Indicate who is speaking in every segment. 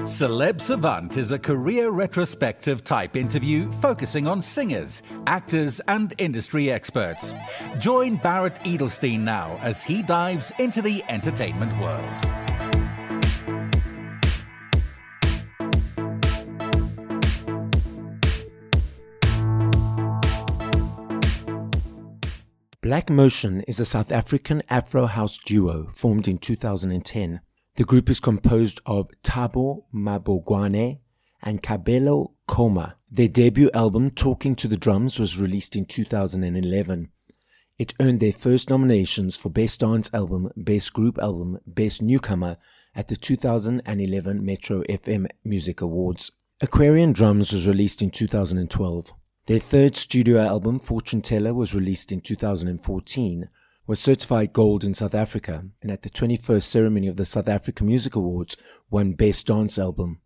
Speaker 1: Celeb Savant is a career retrospective type interview focusing on singers, actors, and industry experts. Join Barrett Edelstein now as he dives into the entertainment world.
Speaker 2: Black Motion is a South African Afro house duo formed in 2010. The group is composed of Thabo, Mabogwane, and Kabelo, Koma. Their debut album, Talking to the Drums, was released in 2011. It earned their first nominations for Best Dance Album, Best Group Album, Best Newcomer at the 2011 Metro FM Music Awards. Aquarian Drums was released in 2012. Their third studio album, Fortune Teller, was released in 2014, was certified gold in South Africa, and at the 21st ceremony of the South African Music Awards won Best Dance Album.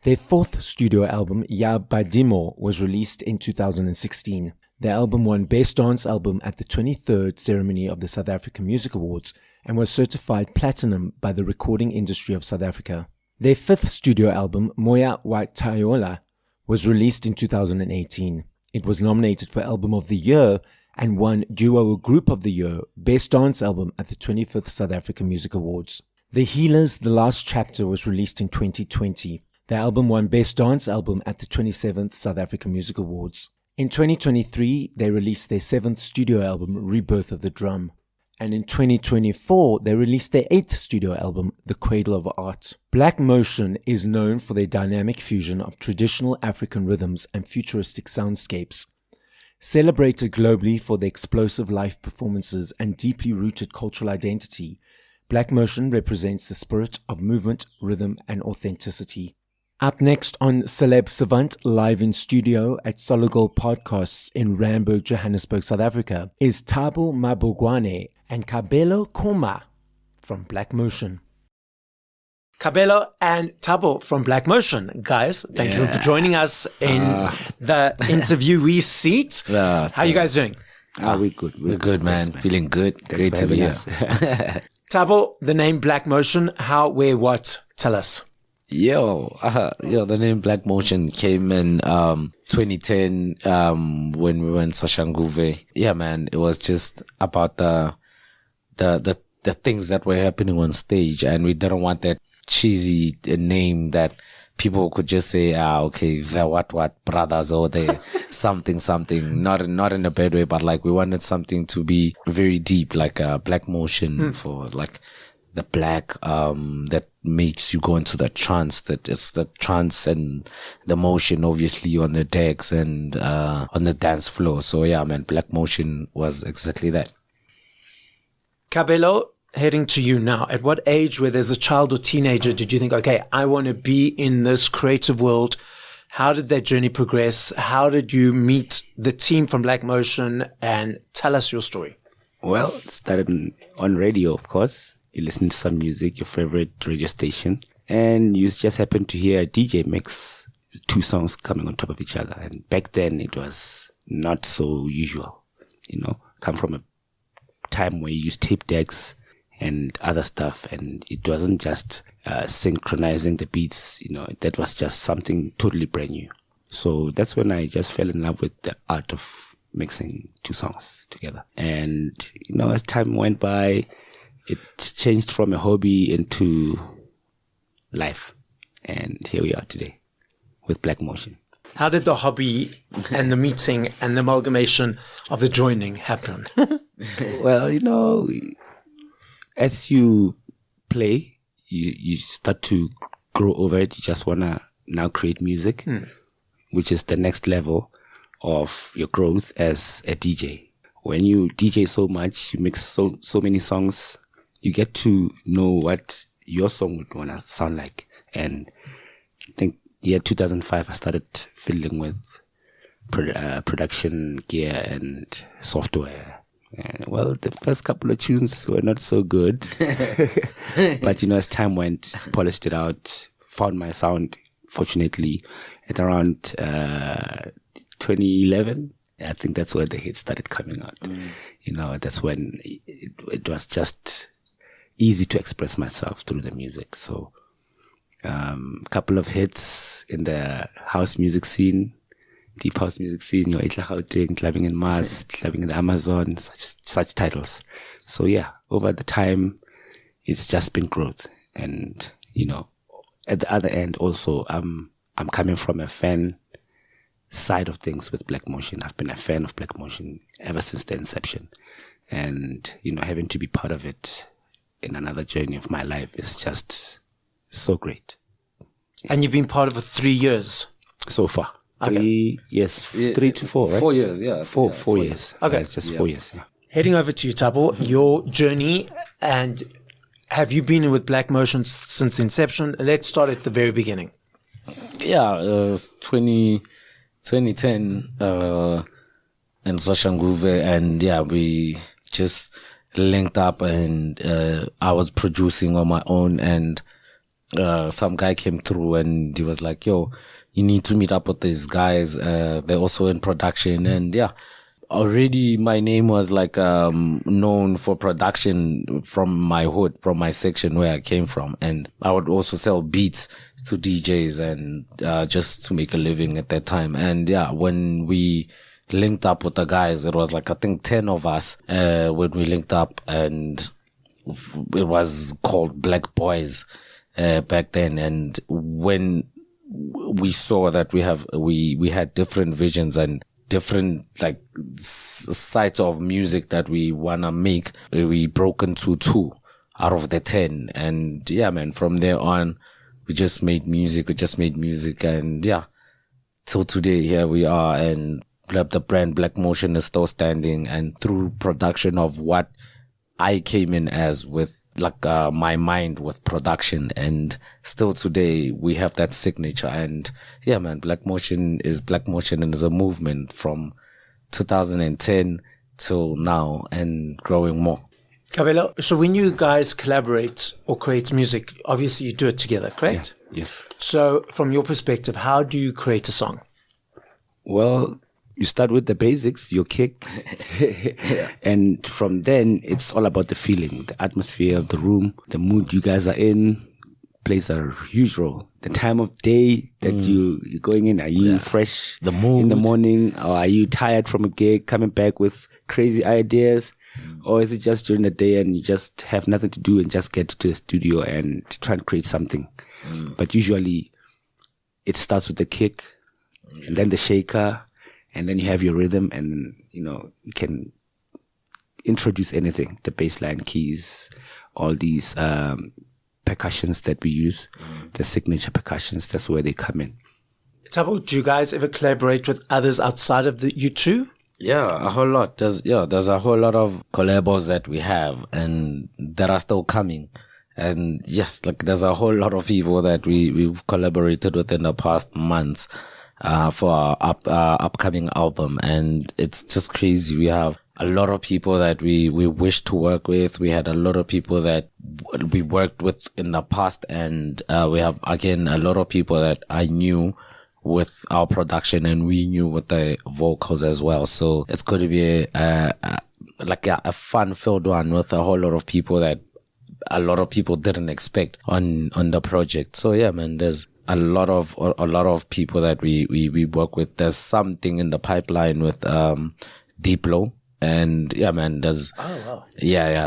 Speaker 2: Their fourth studio album, Ya Badimo, was released in 2016. The album won Best Dance Album at the 23rd ceremony of the South African Music Awards and was certified platinum by the Recording Industry of South Africa. Their fifth studio album, Moya wa Tayola, was released in 2018. It was nominated for Album of the Year and won Duo Group of the Year, Best Dance Album at the 25th South African Music Awards. The Healers' The Last Chapter was released in 2020. The album won Best Dance Album at the 27th South African Music Awards. In 2023, they released their seventh studio album, Rebirth of the Drum. And in 2024, they released their eighth studio album, The Cradle of Art. Black Motion is known for their dynamic fusion of traditional African rhythms and futuristic soundscapes. Celebrated globally for their explosive live performances and deeply rooted cultural identity, Black Motion represents the spirit of movement, rhythm, and authenticity. Up next on Celeb Savant, live in studio at Solid Gold Podcasts in Randburg, Johannesburg, South Africa, is Thabo Mabogwane and Kabelo Koma from Black Motion. Kabelo and Thabo from Black Motion. Guys, thank you for joining us in the interviewee seat. How are you guys doing?
Speaker 3: We're good. We're good, man. Feeling good.
Speaker 2: Thanks
Speaker 3: Great to be here.
Speaker 2: Thabo, the name Black Motion, how, where, what? Tell us.
Speaker 3: The name Black Motion came in 2010 when we were in Soshanguve. Yeah, man, it was just about the things that were happening on stage, and we didn't want that cheesy name that people could just say, okay, the what brothers, or the something, not in a bad way, but like we wanted something to be very deep, like Black Motion for like the black that makes you go into the trance, that it's the trance and the motion obviously on the decks and on the dance floor. So yeah, man, Black Motion was exactly that.
Speaker 2: Kabelo, heading to you now. At what age, whether as a child or teenager, did you think, okay, I want to be in this creative world? How did that journey progress? How did you meet the team from Black Motion? And tell us your story.
Speaker 4: Well, it started on radio, of course. You listen to some music, your favorite radio station, and you just happen to hear a DJ mix two songs coming on top of each other. And back then it was not so usual, come from a time where you used tape decks and other stuff, and it wasn't just synchronizing the beats, that was just something totally brand new. So that's when I just fell in love with the art of mixing two songs together. And, as time went by, it changed from a hobby into life. And here we are today with Black Motion.
Speaker 2: How did the hobby and the meeting and the amalgamation of the joining happen?
Speaker 4: Well, as you play, you start to grow over it. You just want to now create music, which is the next level of your growth as a DJ. When you DJ so much, you mix so many songs, you get to know what your song would want to sound like. And I think year 2005, I started fiddling with production gear and software. And, well, the first couple of tunes were not so good. But, as time went, polished it out, found my sound, fortunately, at around 2011. I think that's where the hits started coming out. That's when it was just easy to express myself through the music. So Couple of hits in the house music scene, deep house music scene, Clubbing in Mars, Clubbing in the Amazon, such titles. So yeah, over the time, it's just been growth. And, at the other end also, I'm coming from a fan side of things with Black Motion. I've been a fan of Black Motion ever since the inception. And, having to be part of it in another journey of my life is just so great.
Speaker 2: And you've been part of it 3 years?
Speaker 4: So far.
Speaker 2: Okay.
Speaker 4: 3 to 4, right?
Speaker 3: 4 years, yeah.
Speaker 4: Four years.
Speaker 2: Okay.
Speaker 4: Yeah, just 4 years, yeah.
Speaker 2: Heading over to you, Thabo, your journey, and have you been with Black Motion since inception? Let's start at the very beginning.
Speaker 3: Yeah, 2010 in Soshanguve, and yeah, we just linked up, and I was producing on my own, and some guy came through and he was like, yo, you need to meet up with these guys. They're also in production. And yeah, already my name was like known for production from my hood, from my section where I came from. And I would also sell beats to DJs and just to make a living at that time. And yeah, when we linked up with the guys, it was like, I think 10 of us when we linked up, and it was called Black Boys back then. And when we saw that we had different visions and different like sides of music that we wanna make, we broke into 2 out of the 10. And yeah, man, from there on we just made music, and yeah, till today here we are, and the brand Black Motion is still standing. And through production of what I came in as, with like my mind with production, and still today we have that signature. And yeah, man, Black Motion is Black Motion, and is a movement from 2010 till now and growing more.
Speaker 2: Kabelo, so when you guys collaborate or create music, obviously you do it together, correct?
Speaker 4: Yeah. Yes.
Speaker 2: So from your perspective, how do you create a song?
Speaker 4: Well, you start with the basics, your kick, and from then it's all about the feeling, the atmosphere of the room, the mood you guys are in plays a huge role. The time of day that you're going in, are you fresh
Speaker 3: the mood
Speaker 4: in the morning, or are you tired from a gig, coming back with crazy ideas, or is it just during the day and you just have nothing to do and just get to the studio and try and create something? But usually it starts with the kick, and then the shaker, and then you have your rhythm, and you can introduce anything, the bassline, keys, all these percussions that we use, the signature percussions, that's where they come in.
Speaker 2: Thabo, do you guys ever collaborate with others outside of you two?
Speaker 3: Yeah, a whole lot. There's a whole lot of collabos that we have, and that are still coming. And yes, like there's a whole lot of people that we've collaborated with in the past months for our upcoming album. And it's just crazy. We have a lot of people that we wish to work with. We had a lot of people that we worked with in the past, and we have again a lot of people that I knew with our production, and we knew with the vocals as well. So it's going to be a fun-filled one with a whole lot of people that a lot of people didn't expect on the project. So yeah, man, there's a lot of people that we work with. There's something in the pipeline with Diplo. And yeah, man, there's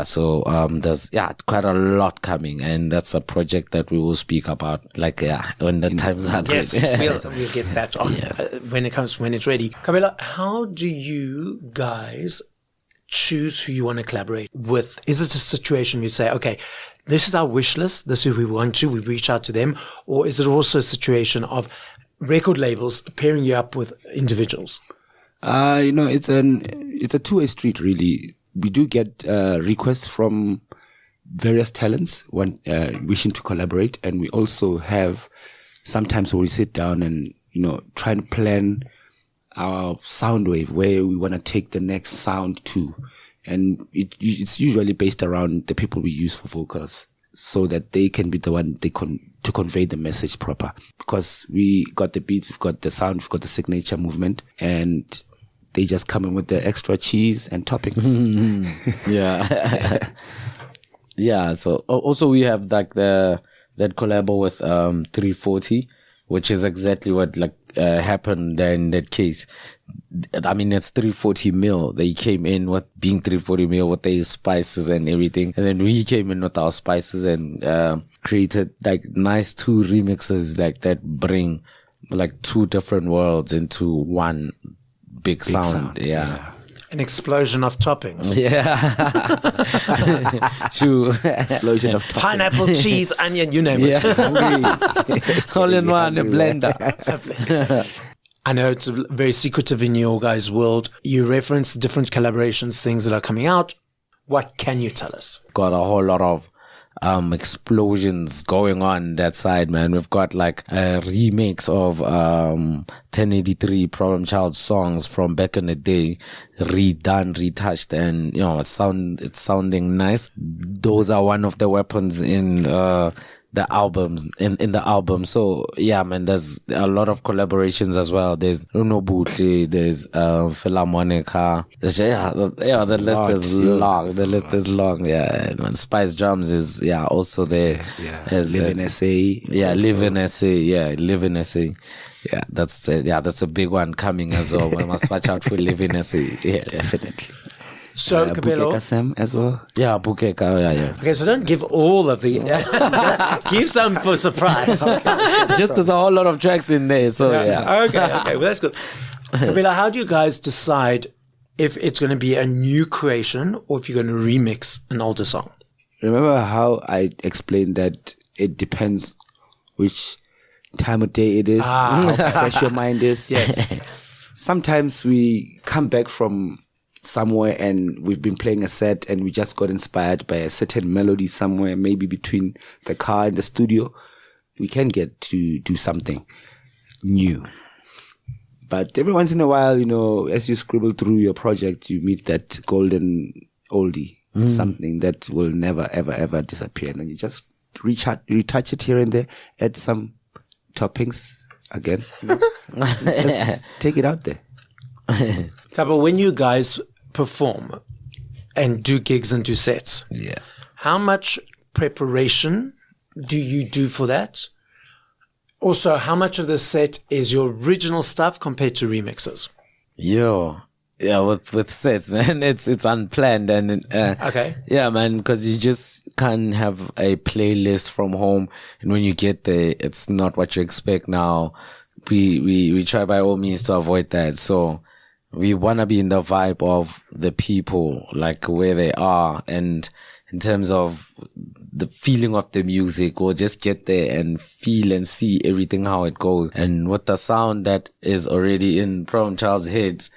Speaker 3: so there's quite a lot coming, and that's a project that we will speak about when the time's up.
Speaker 2: Yes, we'll get that on when it's ready. Kabelo, how do you guys choose who you want to collaborate with? Is it a situation you say, okay, this is our wish list, this is who we want to, we reach out to them, or is it also a situation of record labels pairing you up with individuals?
Speaker 4: It's a two-way street, really. We do get requests from various talents wishing to collaborate, and we also have sometimes where we sit down and try and plan our sound wave, where we want to take the next sound to, and it's usually based around the people we use for vocals, so that they can be the one to convey the message proper. Because we got the beats, we've got the sound, we've got the signature movement, and they just come in with the extra cheese and toppings.
Speaker 3: Yeah. Yeah. So also we have like the that collabo with 340, which is exactly what happened there in that case. I mean, it's 340 mil. They came in with being 340 mil with their spices and everything. And then we came in with our spices and created like nice 2 remixes like that bring like 2 different worlds into one big sound. Yeah.
Speaker 2: An explosion of toppings.
Speaker 3: Yeah. True.
Speaker 4: Explosion of toppings.
Speaker 2: Pineapple, cheese, onion, you name it.
Speaker 3: All in one, a blender.
Speaker 2: I know it's very secretive in your guys' world. You reference different collaborations, things that are coming out. What can you tell us?
Speaker 3: Got a whole lot of explosions going on that side, man. We've got like a remix of 1083 Problem Child songs from back in the day, redone, retouched, and it's sounding nice. Those are one of the weapons in the albums in the album. So yeah, man, there's a lot of collaborations as well. There's Runo Butle, there's Philharmonica. The list is long. The list is long. Yeah, and Spice Drums is also there.
Speaker 4: Live in SA.
Speaker 3: Yeah, Live in SA. Yeah, Live in SA. Yeah, that's a big one coming as well. We must watch out for Live in SA. Yeah,
Speaker 4: definitely.
Speaker 2: So, Kabelo.
Speaker 4: Bukeka Sam as well.
Speaker 3: Yeah, Bukeka. Yeah.
Speaker 2: Okay, so don't give all of the... just give some for surprise.
Speaker 3: Just there's a whole lot of tracks in there, so yeah.
Speaker 2: Okay, well, that's good. Kabelo, how do you guys decide if it's going to be a new creation or if you're going to remix an older song?
Speaker 4: Remember how I explained that it depends which time of day it is, how fresh your mind is?
Speaker 2: Yes.
Speaker 4: Sometimes we come back from somewhere and we've been playing a set and we just got inspired by a certain melody somewhere, maybe between the car and the studio. We can get to do something new. But every once in a while, as you scribble through your project, you meet that golden oldie, something that will never, ever, ever disappear. And you just retouch it here and there, add some toppings again. Just take it out there.
Speaker 2: Thabo, when you guys perform and do gigs and do sets, how much preparation do you do for that? Also, how much of the set is your original stuff compared to remixes?
Speaker 3: With sets, man, it's unplanned and
Speaker 2: okay.
Speaker 3: Yeah, man, because you just can't have a playlist from home, and when you get there, it's not what you expect. Now, we try by all means to avoid that. So we want to be in the vibe of the people, like where they are. And in terms of the feeling of the music, we'll just get there and feel and see everything, how it goes. And with the sound that is already in Problem Child's heads,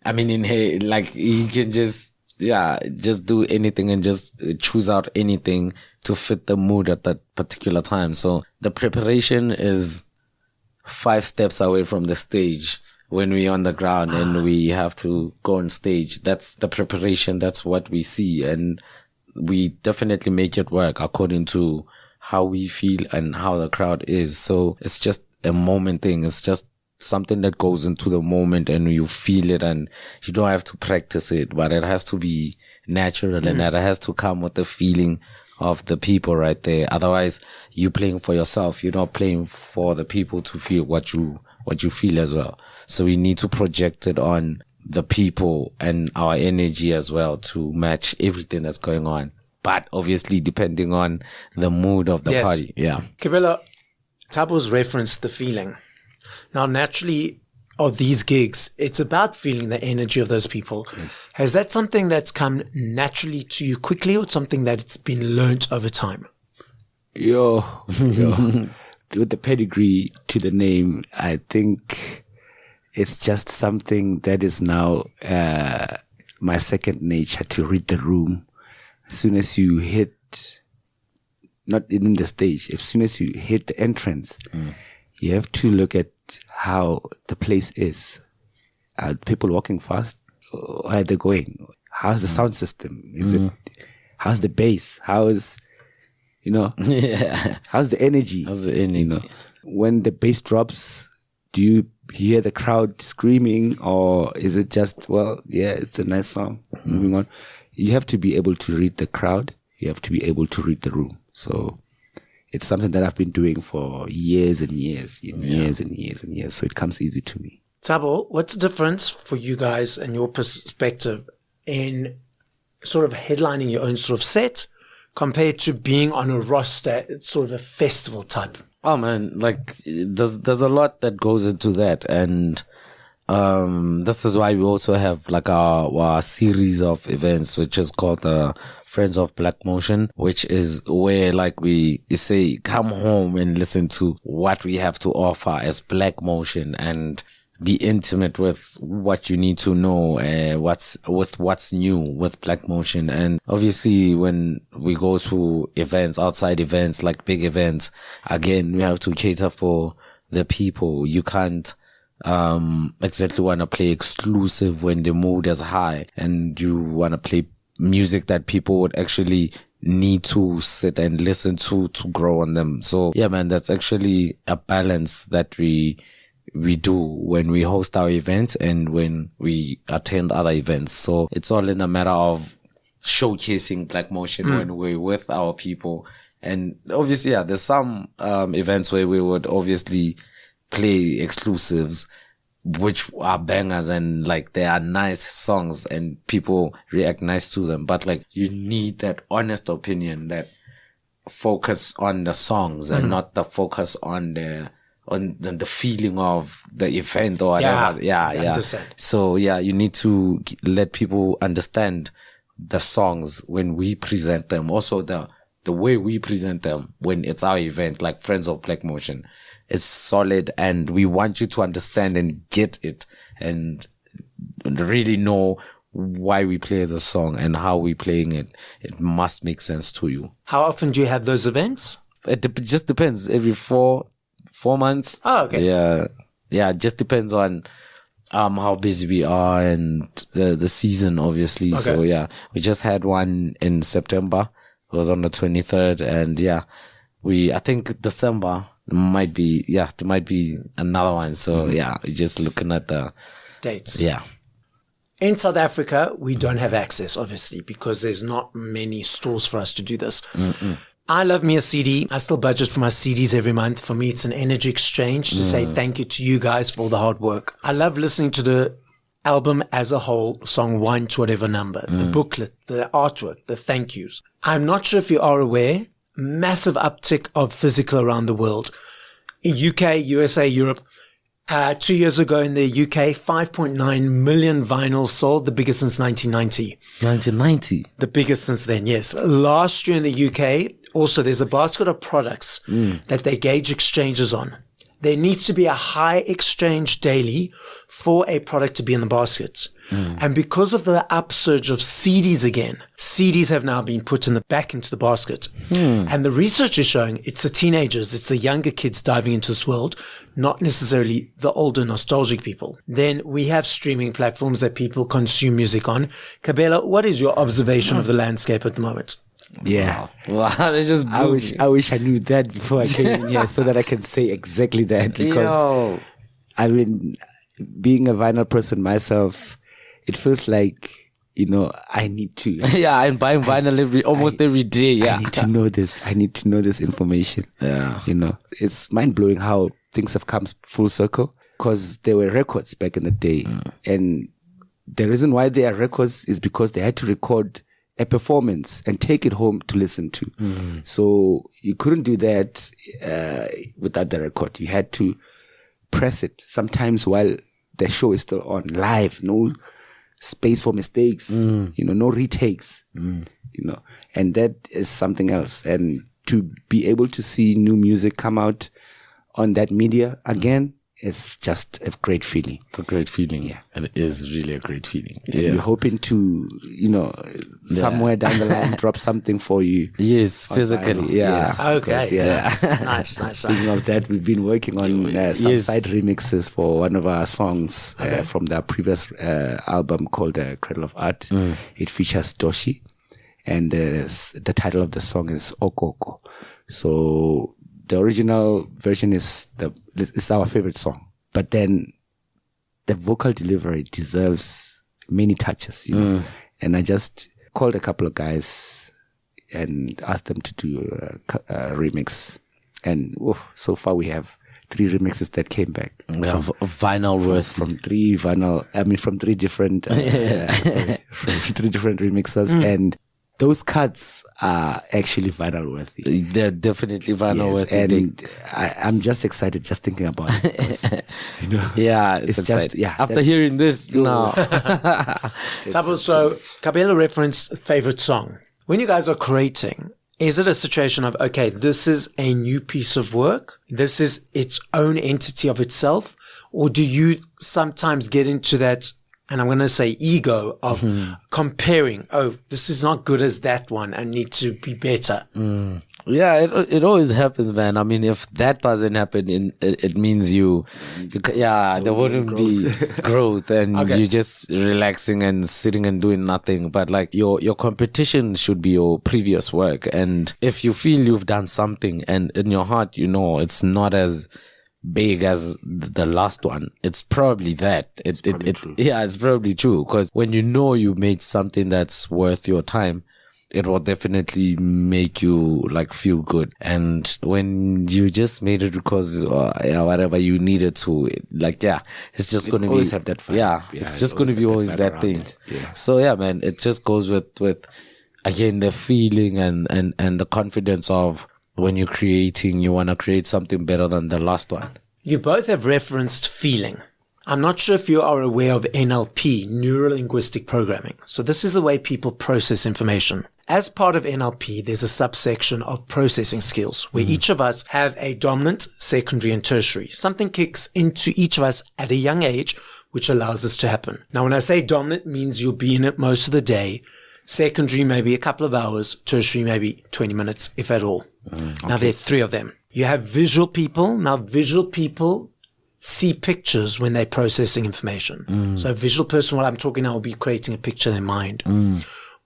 Speaker 3: I mean, in here, like he can just do anything and just choose out anything to fit the mood at that particular time. So the preparation is 5 steps away from the stage. When we're on the ground and we have to go on stage, that's the preparation. That's what we see. And we definitely make it work according to how we feel and how the crowd is. So it's just a moment thing. It's just something that goes into the moment and you feel it, and you don't have to practice it, but it has to be natural and that it has to come with the feeling of the people right there. Otherwise, you're playing for yourself. You're not playing for the people to feel what you feel as well. So we need to project it on the people and our energy as well to match everything that's going on. But obviously, depending on the mood of the party. Yeah.
Speaker 2: Kabelo, Thabo's referenced the feeling. Now, naturally, of these gigs, it's about feeling the energy of those people. Yes. Has that something that's come naturally to you quickly, or something that's been learnt over time?
Speaker 4: Yo. With the pedigree to the name, I think it's just something that is now my second nature, to read the room. As soon as you hit, not even the stage, as soon as you hit the entrance, you have to look at how the place is. Are people walking fast? Where are they going? How's the sound system? How's the bass? How's the energy?
Speaker 3: How's the energy?
Speaker 4: When the bass drops, do you hear the crowd screaming, or is it just, it's a nice song, moving on? You have to be able to read the crowd. You have to be able to read the room. So it's something that I've been doing for years and years and years and years and years. So it comes easy to me.
Speaker 2: Thabo, what's the difference for you guys and your perspective in sort of headlining your own sort of set compared to being on a roster? It's sort of a festival type.
Speaker 3: Oh man, like there's a lot that goes into that, and this is why we also have like our series of events, which is called the Friends of Black Motion, which is where like we say, come home and listen to what we have to offer as Black Motion and be intimate with what you need to know, what's new with Black Motion. And obviously when we go to events, outside events, like big events, again, we have to cater for the people. You can't exactly want to play exclusive when the mood is high and you want to play music that people would actually need to sit and listen to grow on them. So yeah, man, that's actually a balance that we do when we host our events and when we attend other events. So it's all in a matter of showcasing Black Motion when we're with our people. And obviously, yeah, there's some events where we would obviously play exclusives, which are bangers and like they are nice songs and people react nice to them. But like you need that honest opinion that focus on the songs and not the focus on the feeling of the event or whatever. Yeah.
Speaker 2: Understand.
Speaker 3: So yeah, you need to let people understand the songs when we present them. Also the way we present them when it's our event, like Friends of Black Motion, is solid, and we want you to understand and get it and really know why we play the song and how we playing it. It must make sense to you.
Speaker 2: How often do you have those events?
Speaker 3: It just depends. Every 4 months.
Speaker 2: Oh, okay.
Speaker 3: Yeah. It just depends on how busy we are and the season, obviously.
Speaker 2: Okay.
Speaker 3: So yeah, we just had one in September. It was on the 23rd, and yeah, I think December there might be another one. So yeah, we're just looking at the
Speaker 2: dates.
Speaker 3: Yeah.
Speaker 2: In South Africa, we don't have access, obviously, because there's not many stores for us to do this. I love me a CD. I still budget for my CDs every month. For me, it's an energy exchange to say thank you to you guys for all the hard work. I love listening to the album as a whole, song 1 to whatever number, the booklet, the artwork, the thank yous. I'm not sure if you are aware, massive uptick of physical around the world. In UK, USA, Europe, 2 years ago in the UK, 5.9 million vinyls sold, the biggest since 1990.
Speaker 3: 1990?
Speaker 2: The biggest since then, yes. Last year in the UK, also there's a basket of products that they gauge exchanges on. There needs to be a high exchange daily for a product to be in the basket. And because of the upsurge of CDs again, CDs have now been put back into the basket. And the research is showing it's the teenagers, it's the younger kids diving into this world, not necessarily the older nostalgic people. Then we have streaming platforms that people consume music on. Kabelo, what is your observation of the landscape at the moment?
Speaker 4: Yeah.
Speaker 3: Wow, that's just
Speaker 4: I wish I knew that before I came in here so that I can say exactly that, because I mean, being a vinyl person myself, it feels like, I need to.
Speaker 3: Yeah, I'm buying vinyl almost every day. Yeah.
Speaker 4: I need to know this. I need to know this information.
Speaker 3: Yeah.
Speaker 4: It's mind blowing how things have come full circle, because there were records back in the day. And the reason why they are records is because they had to record a performance and take it home to listen to. So you couldn't do that without the record. You had to press it sometimes while the show is still on live. No space for mistakes, no retakes, and that is something else. And to be able to see new music come out on that media again, it's just a great feeling.
Speaker 3: It's a great feeling.
Speaker 4: Yeah.
Speaker 3: It is really a great feeling.
Speaker 4: Yeah. We're hoping to, somewhere down the line drop something for you.
Speaker 3: Yes, physically.
Speaker 4: Vinyl.
Speaker 3: Yeah.
Speaker 4: Yes,
Speaker 2: Okay.
Speaker 4: because,
Speaker 2: Nice.
Speaker 4: Speaking of that, we've been working on some side remixes for one of our songs from the previous album called Cradle of Art. It features Doshi, and the title of the song is Okoko. So the original version is our favorite song, but then the vocal delivery deserves many touches, And I just called a couple of guys and asked them to do a remix And so far we have 3 remixes that came back.
Speaker 3: We have vinyl worth
Speaker 4: from 3 different from 3 different remixes, and those cuts are actually vinyl worthy.
Speaker 3: They're definitely vinyl worthy.
Speaker 4: And I'm just excited just thinking about it.
Speaker 3: It's just after hearing this now.
Speaker 2: Thabo, so Kabelo referenced favorite song. When you guys are creating, is it a situation of, okay, this is a new piece of work, this is its own entity of itself, or do you sometimes get into that, and I'm going to say ego, of comparing, this is not good as that one, I need to be better?
Speaker 3: Yeah, it always happens, man. I mean, if that doesn't happen, it means there wouldn't be growth, and you're just relaxing and sitting and doing nothing. But like your competition should be your previous work, and if you feel you've done something, and in your heart you know it's not as big as the last one, it's probably that. It's true. Yeah, it's probably true, because when you know you made something that's worth your time, it will definitely make you like feel good. And when you just made it because whatever you needed to, it's just going to
Speaker 4: always have that vibe.
Speaker 3: It's just going to be always that thing. So yeah, man, it just goes with again the feeling and the confidence of when you're creating, you want to create something better than the last one.
Speaker 2: You both have referenced feeling. I'm not sure if you are aware of NLP, Neuro-Linguistic Programming. So this is the way people process information. As part of NLP, there's a subsection of processing skills where each of us have a dominant, secondary, and tertiary. Something kicks into each of us at a young age, which allows this to happen. Now, when I say dominant, means you'll be in it most of the day. Secondary, maybe a couple of hours. Tertiary, maybe 20 minutes, if at all. Now, there are 3 of them. You have visual people. Now, visual people see pictures when they're processing information. So a visual person, while I'm talking now, will be creating a picture in their mind.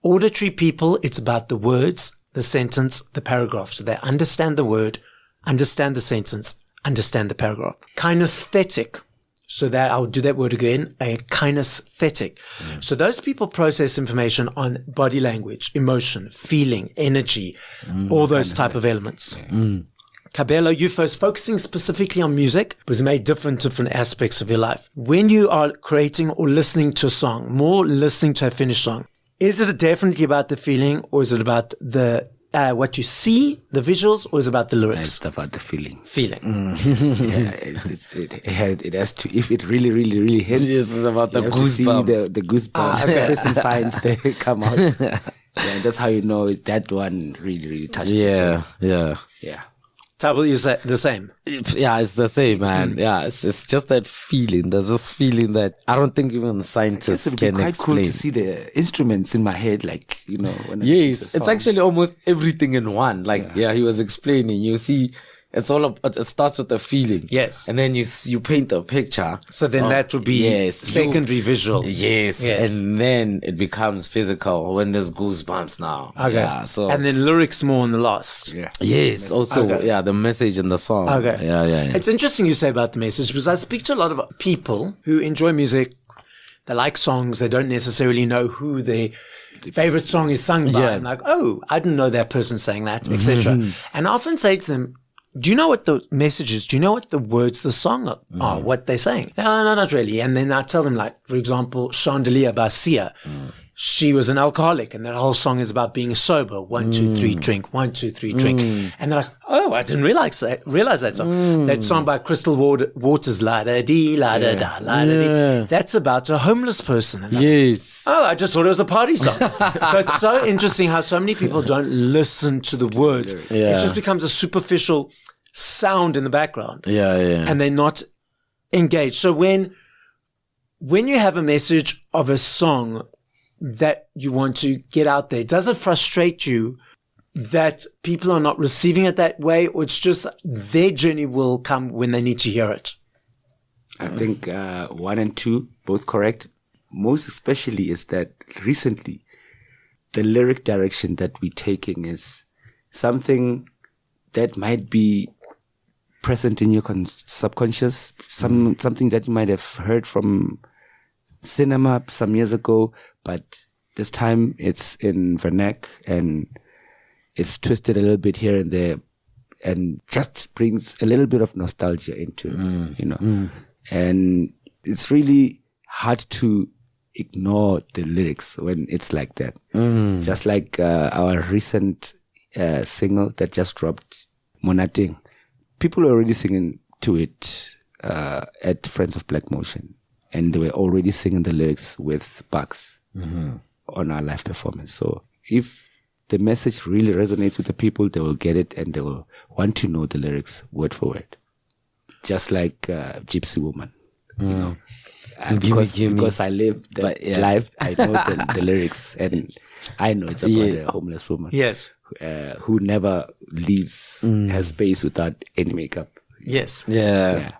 Speaker 2: Auditory people, it's about the words, the sentence, the paragraph. So they understand the word, understand the sentence, understand the paragraph. Kinesthetic. So that I'll do that word again, a kinesthetic. So those people process information on body language, emotion, feeling, energy, all those type of elements. Kabelo, you first focusing specifically on music was made different aspects of your life. When you are creating or listening to a song, more listening to a finished song, is it definitely about the feeling, or is it about the what you see, the visuals, or is it about the lyrics?
Speaker 4: It's about the feeling.
Speaker 2: It
Speaker 4: has to. If it really, really, really hits,
Speaker 3: it's about the goosebumps.
Speaker 4: The goosebumps. Chris and science, they come out. That's how you know that one really, really touched you.
Speaker 3: Yeah.
Speaker 2: Thabo, is that the same?
Speaker 3: It's the same, man. It's just that feeling. There's this feeling that I don't think even scientists can
Speaker 4: quite
Speaker 3: explain.
Speaker 4: Cool to see the instruments in my head, like, when I
Speaker 3: it's actually almost everything in one. Like, he was explaining. You see, it starts with the feeling.
Speaker 2: Yes.
Speaker 3: And then you paint a picture.
Speaker 2: So then that would be secondary visual.
Speaker 3: Yes. And then it becomes physical when there's goosebumps now.
Speaker 2: Okay.
Speaker 3: Yeah, so.
Speaker 2: And then lyrics more on the last.
Speaker 4: Yeah.
Speaker 3: Yes. Also, the message in the song.
Speaker 2: Okay.
Speaker 3: Yeah.
Speaker 2: It's interesting you say about the message, because I speak to a lot of people who enjoy music. They like songs. They don't necessarily know who their favorite song is sung by. I'm like, I didn't know that person sang that, etc. And I often say to them, do you know what the message is? Do you know what the words, the song are, what they're saying? No, not really. And then I tell them, like, for example, Chandelier by Sia. She was an alcoholic, and that whole song is about being sober. 1, 2, 3, drink. 1, 2, 3, drink. And they're like, I didn't realize that song. That song by Crystal Waters, La Da Dee, La Da Da, La Da Dee. That's about a homeless person. And
Speaker 3: Yes.
Speaker 2: I just thought it was a party song. So it's so interesting how so many people don't listen to the words. It just becomes a superficial sound in the background. And they're not engaged. So when you have a message of a song that you want to get out there, does it frustrate you that people are not receiving it that way, or it's just their journey will come when they need to hear it?
Speaker 4: I think 1 and 2, both correct. Most especially is that recently the lyric direction that we're taking is something that might be present in your subconscious, something that you might have heard from cinema some years ago, but this time it's in vernac and it's twisted a little bit here and there, and just brings a little bit of nostalgia into it, you know. And it's really hard to ignore the lyrics when it's like that. Just like our recent single that just dropped, Monating. People are already singing to it at Friends of Black Motion, and they were already singing the lyrics with Bugs on our live performance. So if the message really resonates with the people, they will get it and they will want to know the lyrics word for word. Just like Gypsy Woman. You know? Because I live that life, I know the lyrics, and I know it's about a homeless woman.
Speaker 2: Yes.
Speaker 4: Who never leaves her space without any makeup.
Speaker 2: Yes.
Speaker 3: Yeah.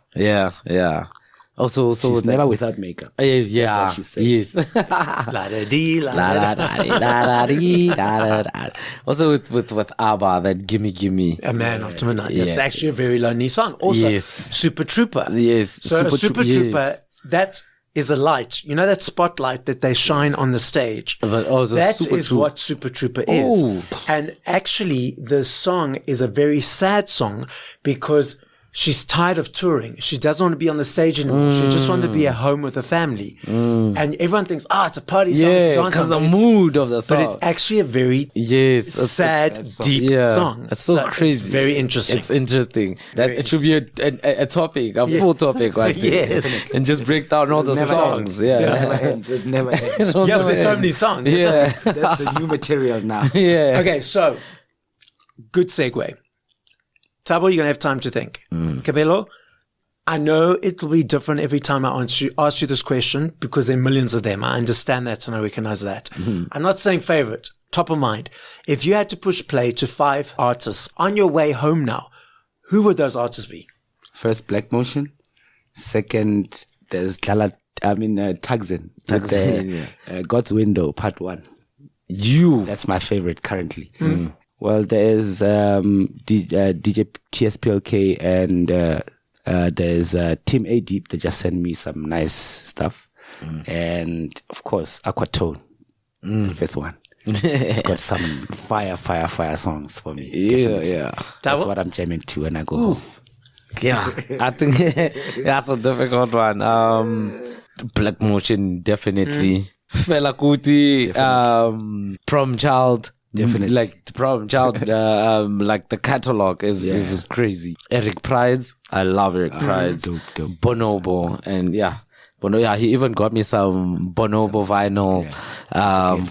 Speaker 3: Also,
Speaker 4: she's never without makeup.
Speaker 3: Yeah.
Speaker 4: That's what she said.
Speaker 3: Yes.
Speaker 2: La da dee, la da
Speaker 3: Da. Also with ABBA, that Gimme.
Speaker 2: A Man After Midnight. It's actually a very lonely song. Also, Super Trooper.
Speaker 3: Yes.
Speaker 2: So Super Trooper, that is a light. You know that spotlight that they shine on the stage? That is what Super Trooper is. And actually, the song is a very sad song because she's tired of touring. She doesn't want to be on the stage anymore. She just wants to be at home with her family. And everyone thinks, it's a party song, it's a dance song.
Speaker 3: Because the mood of the song.
Speaker 2: But it's actually a very sad, deep song.
Speaker 3: It's so crazy.
Speaker 2: It's very interesting.
Speaker 3: It's interesting. It should be a topic, a full topic, right?
Speaker 2: Yes.
Speaker 3: And just break down all the songs.
Speaker 4: Never end.
Speaker 2: There's so many songs.
Speaker 3: Yeah.
Speaker 4: That's the new material now.
Speaker 3: Yeah.
Speaker 2: Okay, so good segue. Thabo, you're going to have time to think. Kabelo, I know it will be different every time I ask you this question because there are millions of them. I understand that and I recognize that. I'm not saying favorite, top of mind. If you had to push play to 5 artists on your way home now, who would those artists be?
Speaker 4: First, Black Motion. Second, there's Tugsin. God's Window, Part 1. That's my favorite currently. Well, there's DJ TSPLK and there's Team A Deep that just sent me some nice stuff. And, of course, Aquatone, the first one. It's got some fire songs for me.
Speaker 3: Yeah.
Speaker 4: That's what I'm jamming to when I go home.
Speaker 3: Yeah, I think that's a difficult one. Black Motion, definitely. Fela Kuti, Prom Child.
Speaker 4: Definitely.
Speaker 3: Like the Prom Child, like the catalog is crazy. Eric Prides, I love Eric Prides.
Speaker 4: Dope.
Speaker 3: Bonobo, and he even got me some Bonobo vinyl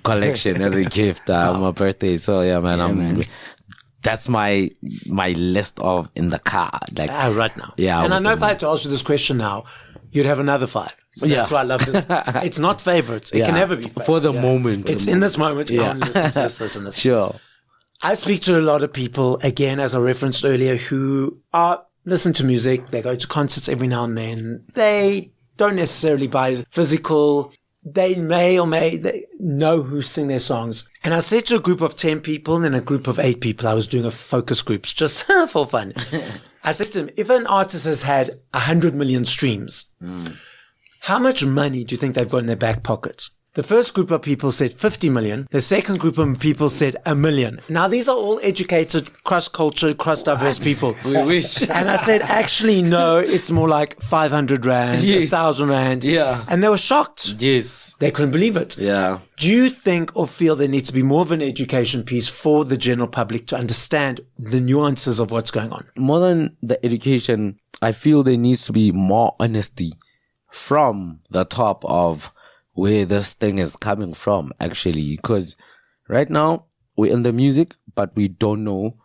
Speaker 3: collection as a gift on my birthday. So that's my list of in the car. Like
Speaker 2: right now.
Speaker 3: Yeah.
Speaker 2: And I know if I had to ask you this question now, you'd have another 5. So that's why I love this. It's not favorites. It can never be favorites.
Speaker 3: For the moment.
Speaker 2: It's in this moment. I want to listen to this and this.
Speaker 3: Sure.
Speaker 2: I speak to a lot of people, again, as I referenced earlier, who listen to music. They go to concerts every now and then. They don't necessarily buy physical. They may they know who sing their songs. And I said to a group of 10 people and then a group of 8 people, I was doing a focus groups just for fun. I said to them, if an artist has had 100 million streams, how much money do you think they've got in their back pocket? The first group of people said 50 million. The second group of people said 1 million. Now, these are all educated, cross-cultured, cross-diverse people.
Speaker 3: We wish.
Speaker 2: And I said, actually, no, it's more like 500 Rand, 1,000 Rand.
Speaker 3: Yeah.
Speaker 2: And they were shocked.
Speaker 3: Yes.
Speaker 2: They couldn't believe it.
Speaker 3: Yeah.
Speaker 2: Do you think or feel there needs to be more of an education piece for the general public to understand the nuances of what's going on?
Speaker 3: More than the education, I feel there needs to be more honesty from the top of where this thing is coming from, actually. Because right now, we're in the music, but we don't know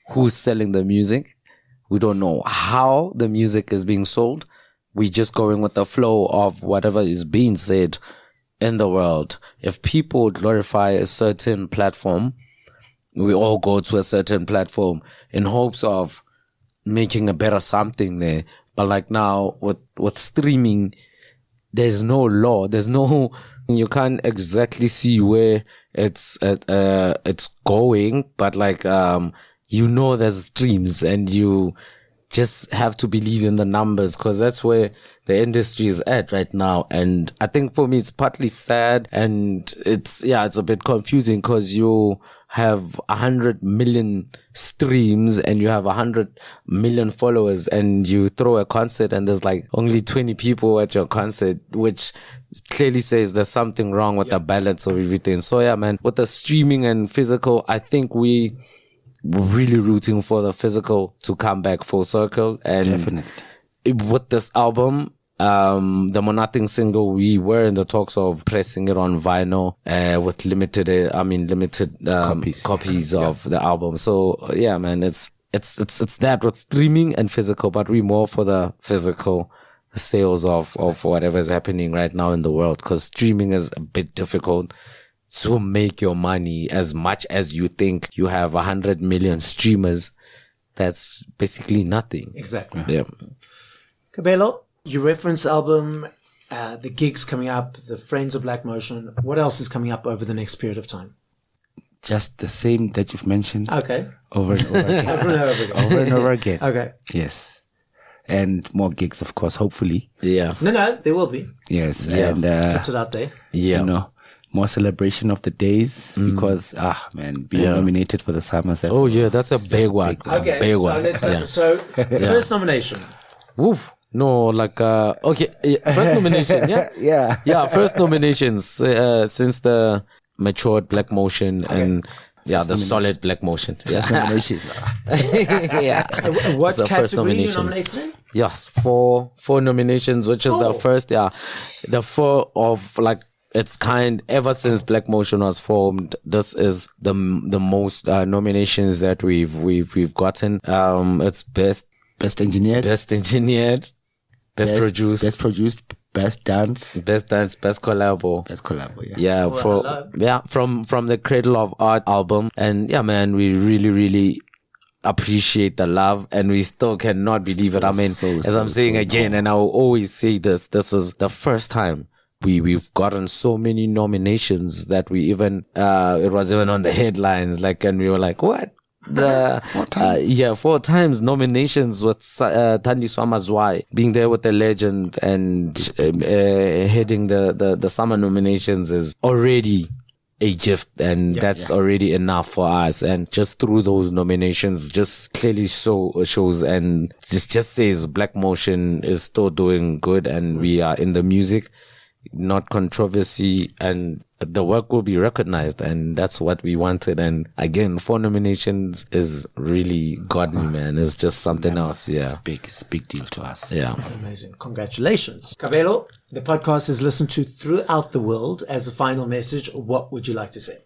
Speaker 3: who's selling the music. We don't know how the music is being sold. We're just going with the flow of whatever is being said in the world. If people glorify a certain platform, we all go to a certain platform in hopes of making a better something there. But like now, with streaming, there's no law. You can't exactly see where it's going, but there's streams and you just have to believe in the numbers because that's where the industry is at right now. And I think for me, it's partly sad and it's a bit confusing because you have 100 million streams and you have 100 million followers, and you throw a concert and there's like only 20 people at your concert, which clearly says there's something wrong with the balance of everything. So yeah, man, with the streaming and physical, I think we're really rooting for the physical to come back full circle. And
Speaker 4: Definitely.
Speaker 3: With this album, the Monating single, we were in the talks of pressing it on vinyl with limited copies of the album. So yeah, man, it's that with streaming and physical, but we more for the physical sales of whatever is happening right now in the world, because streaming is a bit difficult to make your money. As much as you think you have 100 million streamers, that's basically nothing.
Speaker 2: Exactly.
Speaker 3: Yeah.
Speaker 2: Kabelo, you reference the album, the gigs coming up, the Friends of Black Motion. What else is coming up over the next period of time?
Speaker 4: Just the same that you've mentioned.
Speaker 2: Okay.
Speaker 4: Over and over again.
Speaker 2: Over and over again.
Speaker 4: Over and over again.
Speaker 2: Okay.
Speaker 4: Yes. And more gigs, of course, hopefully.
Speaker 3: Yeah.
Speaker 2: No, there will be.
Speaker 4: Yes.
Speaker 3: Yeah.
Speaker 4: And,
Speaker 2: Put it out there.
Speaker 3: Yeah.
Speaker 4: you know, more celebration of the days because, being nominated for the Summers. that's-
Speaker 3: Oh yeah, that's a big one.
Speaker 2: Okay.
Speaker 3: Big
Speaker 2: So
Speaker 3: one.
Speaker 2: let's
Speaker 3: Yeah.
Speaker 2: So first nomination.
Speaker 3: Woof. No, like okay, first nomination, yeah,
Speaker 4: Yeah.
Speaker 3: first nominations since the matured Black Motion and the solid Black Motion,
Speaker 4: First nomination.
Speaker 3: yeah.
Speaker 2: What
Speaker 3: The first
Speaker 2: category you
Speaker 3: nomination.
Speaker 2: nominated in?
Speaker 3: Yes, four nominations, which is the first, the four of like its kind ever since Black Motion was formed. This is the most nominations that we've gotten. It's best
Speaker 4: Engineered.
Speaker 3: Best produced,
Speaker 4: Best dance.
Speaker 3: best dance, best collabo.
Speaker 4: Best collabo, yeah.
Speaker 3: Yeah, from the Cradle of Art album. And yeah, man, we really appreciate the love, and we still cannot believe it. I mean, as I'm saying again, and I will always say this is the first time we've gotten so many nominations that we even it was even on the headlines, like, and we were like, what? The 4 times nominations with Thandi Swamazwai being there with the legend and heading the summer nominations is already a gift, and that's already enough for us. And just through those nominations just clearly shows and just says Black Motion is still doing good, and we are in the music, not controversy, and the work will be recognized, and that's what we wanted. And again, 4 nominations is really godly, man. It's just something else. Yeah,
Speaker 4: It's a big deal to us.
Speaker 3: yeah.
Speaker 2: Amazing. Congratulations. Kabelo, the podcast is listened to throughout the world. As a final message, what would you like to say?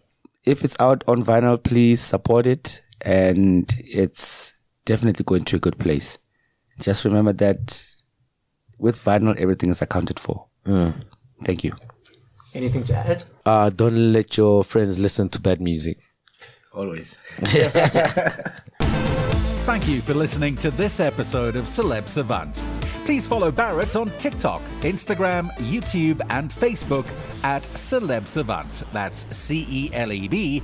Speaker 4: If it's out on vinyl, please support it, and it's definitely going to a good place. Just remember that with vinyl, everything is accounted for. Thank you.
Speaker 2: Anything to add?
Speaker 3: Don't let your friends listen to bad music.
Speaker 4: Always.
Speaker 1: Thank you for listening to this episode of Celeb Savant. Please follow Barrett on TikTok, Instagram, YouTube, and Facebook at Celeb Savant. That's CelebSavant.